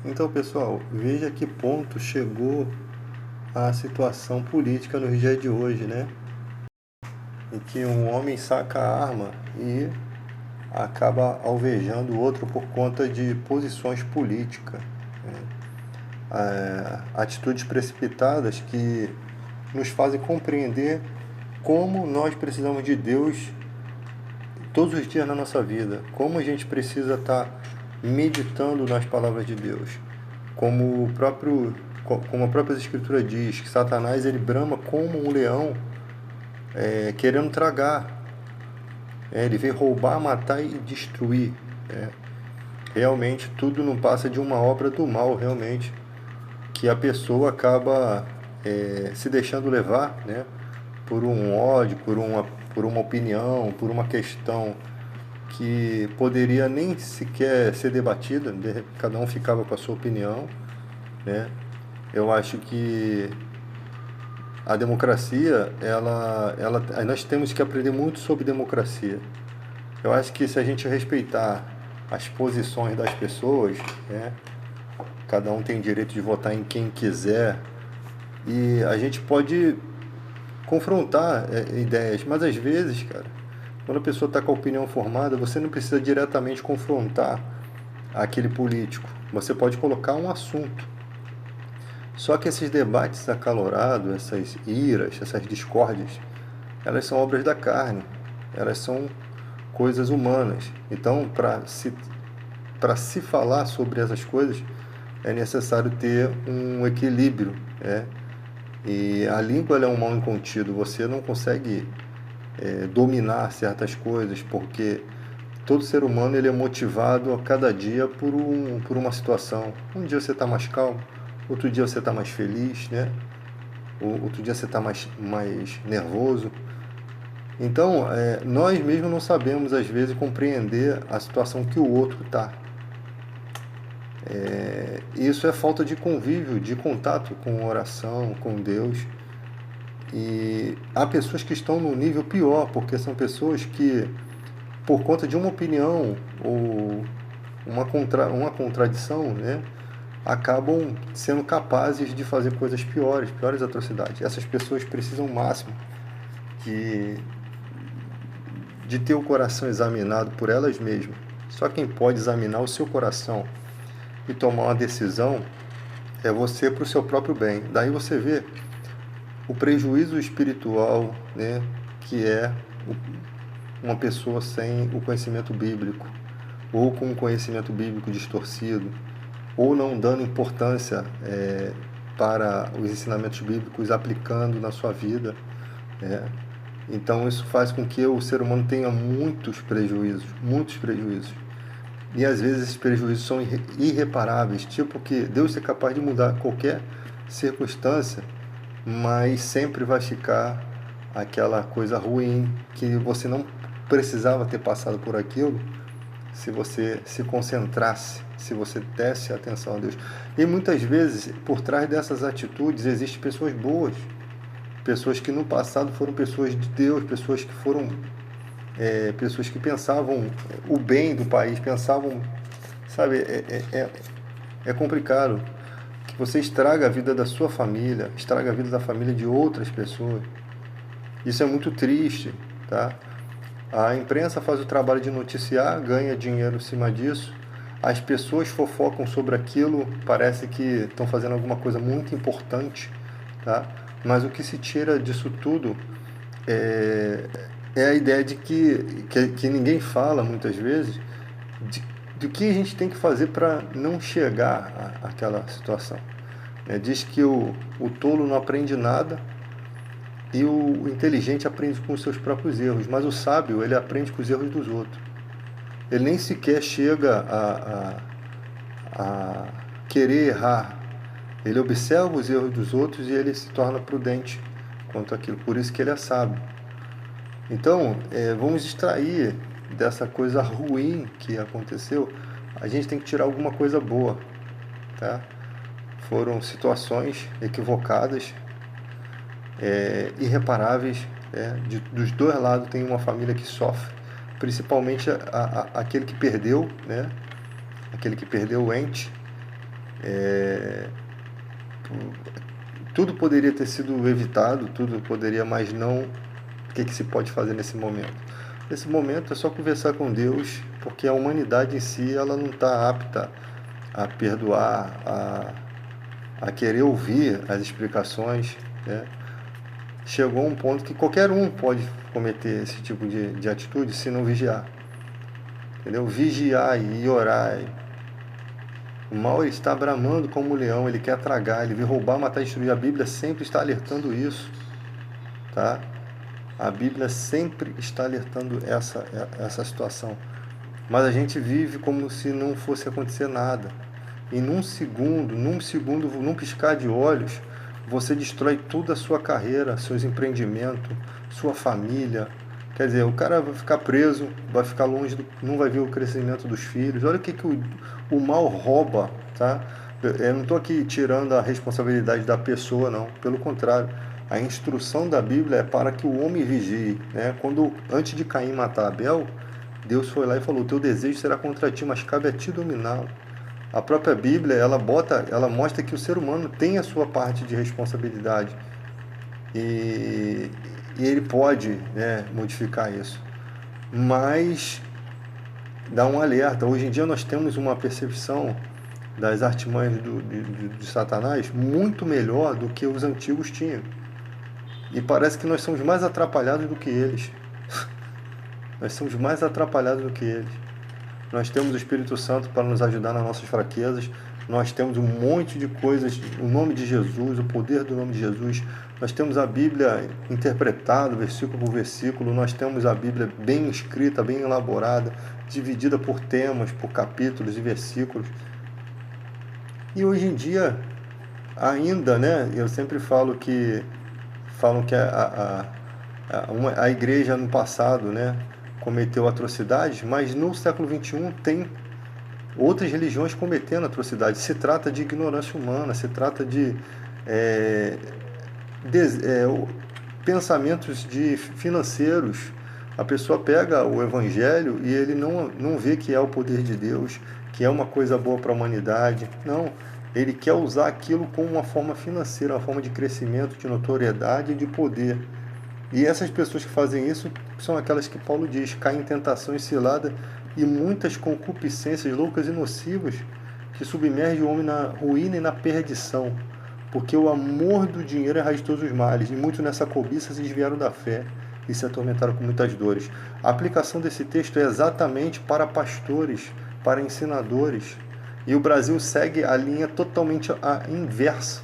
Então, pessoal, veja que ponto chegou a situação política no dia de hoje, né? Em que um homem saca a arma e acaba alvejando o outro por conta de posições políticas, atitudes precipitadas que nos fazem compreender como nós precisamos de Deus todos os dias na nossa vida, como a gente precisa estar meditando nas palavras de Deus, como a própria Escritura diz, que Satanás ele brama como um leão, querendo tragar. Ele vem roubar, matar e destruir. Realmente tudo não passa de uma obra do mal, realmente, que a pessoa acaba se deixando levar, né, por um ódio, por uma opinião, por uma questão que poderia nem sequer ser debatida, cada um ficava com a sua opinião, né? Eu acho que a democracia, nós temos que aprender muito sobre democracia. Eu acho que se a gente respeitar as posições das pessoas, né, cada um tem direito de votar em quem quiser, e a gente pode confrontar ideias, mas às vezes, cara, quando a pessoa está com a opinião formada, você não precisa diretamente confrontar aquele político. Você pode colocar um assunto. Só que esses debates acalorados, essas iras, essas discórdias, elas são obras da carne. Elas são coisas humanas. Então, para se falar sobre essas coisas, é necessário ter um equilíbrio, né? E a língua é um mal incontido. Você não consegue dominar certas coisas, porque todo ser humano ele é motivado a cada dia por uma situação. Um dia você está mais calmo, outro dia você está mais feliz, né? Outro dia você está mais nervoso. Então, nós mesmos não sabemos, às vezes, compreender a situação que o outro está. Isso é falta de convívio, de contato com oração, com Deus. E há pessoas que estão no nível pior, porque são pessoas que, por conta de uma opinião ou uma contradição, né, acabam sendo capazes de fazer coisas piores atrocidades. Essas pessoas precisam o máximo de, de ter o coração examinado por elas mesmas. Só quem pode examinar o seu coração e tomar uma decisão é você para o seu próprio bem. Daí você vê o prejuízo espiritual, né, que é uma pessoa sem o conhecimento bíblico, ou com um conhecimento bíblico distorcido, ou não dando importância para os ensinamentos bíblicos aplicando na sua vida, né? Então isso faz com que o ser humano tenha muitos prejuízos, muitos prejuízos. E às vezes esses prejuízos são irreparáveis, tipo que Deus é capaz de mudar qualquer circunstância, mas sempre vai ficar aquela coisa ruim que você não precisava ter passado por aquilo se você se concentrasse, se você desse atenção a Deus. E muitas vezes, por trás dessas atitudes, existem pessoas boas, pessoas que no passado foram pessoas de Deus, pessoas que foram pessoas que pensavam o bem do país, pensavam, sabe, é complicado, que você estraga a vida da sua família, estraga a vida da família de outras pessoas. Isso é muito triste, tá? A imprensa faz o trabalho de noticiar, ganha dinheiro em cima disso. As pessoas fofocam sobre aquilo, parece que estão fazendo alguma coisa muito importante, tá? Mas o que se tira disso tudo é a ideia de que ninguém fala muitas vezes do que a gente tem que fazer para não chegar àquela situação. Diz que o tolo não aprende nada e o inteligente aprende com os seus próprios erros, mas o sábio ele aprende com os erros dos outros. Ele nem sequer chega a querer errar. Ele observa os erros dos outros e ele se torna prudente quanto àquilo. Por isso que ele é sábio. Então, vamos extrair dessa coisa ruim que aconteceu, a gente tem que tirar alguma coisa boa, tá? Foram situações equivocadas, irreparáveis, dos dois lados tem uma família que sofre, principalmente aquele que perdeu, né? Aquele que perdeu o ente, Tudo poderia ter sido evitado, tudo poderia, mas não. O que se pode fazer nesse momento? Nesse momento é só conversar com Deus, porque a humanidade em si ela não está apta a perdoar, a querer ouvir as explicações, né? Chegou um ponto que qualquer um pode cometer esse tipo de atitude se não vigiar. Entendeu? Vigiar e orar. O mal ele está bramando como um leão, ele quer tragar, ele vem roubar, matar e destruir. A Bíblia sempre está alertando isso, tá? A Bíblia sempre está alertando essa situação. Mas a gente vive como se não fosse acontecer nada. E num segundo, num piscar de olhos, você destrói toda a sua carreira, seus empreendimentos, sua família. Quer dizer, o cara vai ficar preso, vai ficar longe, não vai ver o crescimento dos filhos. Olha o que o mal rouba, tá? Eu não estou aqui tirando a responsabilidade da pessoa, não. Pelo contrário, a instrução da Bíblia é para que o homem vigie, né? Quando, antes de Caim matar Abel, Deus foi lá e falou: teu desejo será contra ti, mas cabe a ti dominá-lo. A própria Bíblia, ela mostra que o ser humano tem a sua parte de responsabilidade e, e ele pode, né, modificar isso. Mas dá um alerta. Hoje em dia nós temos uma percepção das artimanhas de Satanás muito melhor do que os antigos tinham. E parece que nós somos mais atrapalhados do que eles. Nós somos mais atrapalhados do que eles. Nós temos o Espírito Santo para nos ajudar nas nossas fraquezas. Nós temos um monte de coisas, o nome de Jesus, o poder do nome de Jesus. Nós temos a Bíblia interpretada, versículo por versículo. Nós temos a Bíblia bem escrita, bem elaborada, dividida por temas, por capítulos e versículos. E hoje em dia, ainda, né? Eu sempre falam que a igreja no passado, né, cometeu atrocidades, mas no século XXI tem outras religiões cometendo atrocidades. Se trata de ignorância humana, se trata de, é, pensamentos financeiros. A pessoa pega o evangelho e ele não vê que é o poder de Deus, que é uma coisa boa para a humanidade. Não, ele quer usar aquilo como uma forma financeira, uma forma de crescimento, de notoriedade e de poder. E essas pessoas que fazem isso são aquelas que Paulo diz, caem em tentação e cilada e muitas concupiscências loucas e nocivas que submergem o homem na ruína e na perdição. Porque o amor do dinheiro é raiz de todos os males, e muitos nessa cobiça se desviaram da fé e se atormentaram com muitas dores. A aplicação desse texto é exatamente para pastores, para ensinadores. E o Brasil segue a linha totalmente inversa.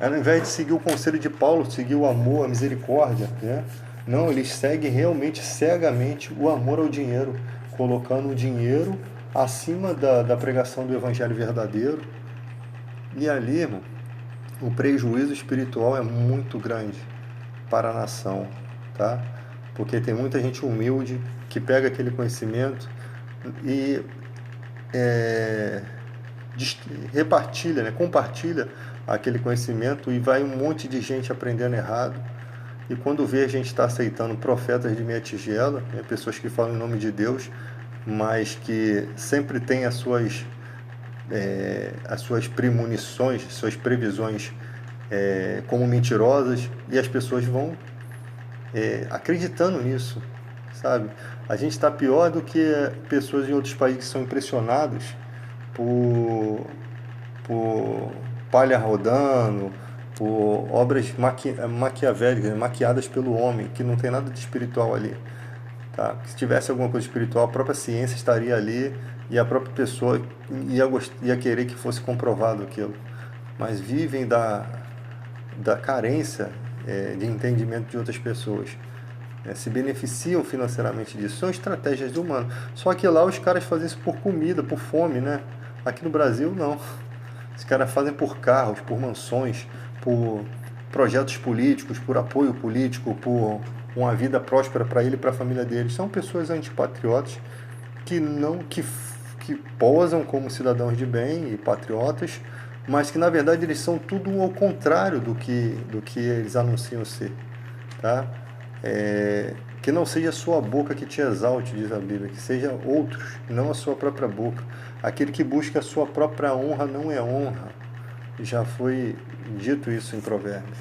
Ao invés de seguir o conselho de Paulo, seguir o amor, a misericórdia, né? Não, eles seguem realmente cegamente o amor ao dinheiro, colocando o dinheiro acima da pregação do evangelho verdadeiro. E ali, irmão, o prejuízo espiritual é muito grande para a nação, tá? Porque tem muita gente humilde que pega aquele conhecimento e repartilha, né? Compartilha aquele conhecimento e vai um monte de gente aprendendo errado. E quando vê, a gente está aceitando profetas de meia tigela, né? Pessoas que falam em nome de Deus, mas que sempre têm as suas premonições, suas previsões como mentirosas, e as pessoas vão acreditando nisso, sabe? A gente está pior do que pessoas em outros países que são impressionados por palha rodando, por obras maquiavélicas, maquiadas pelo homem, que não tem nada de espiritual ali. Tá? Se tivesse alguma coisa espiritual, a própria ciência estaria ali e a própria pessoa ia querer que fosse comprovado aquilo. Mas vivem da carência de entendimento de outras pessoas. Se beneficiam financeiramente disso. São estratégias humanas. Só que lá os caras fazem isso por comida, por fome, né? Aqui no Brasil, não. Os caras fazem por carros, por mansões, por projetos políticos, por apoio político, por uma vida próspera para ele e para a família dele. São pessoas antipatriotas que posam como cidadãos de bem e patriotas, mas que na verdade eles são tudo ao contrário do que eles anunciam ser, tá? Que não seja a sua boca que te exalte, diz a Bíblia, que seja outros, não a sua própria boca. Aquele que busca a sua própria honra não é honra. Já foi dito isso em Provérbios.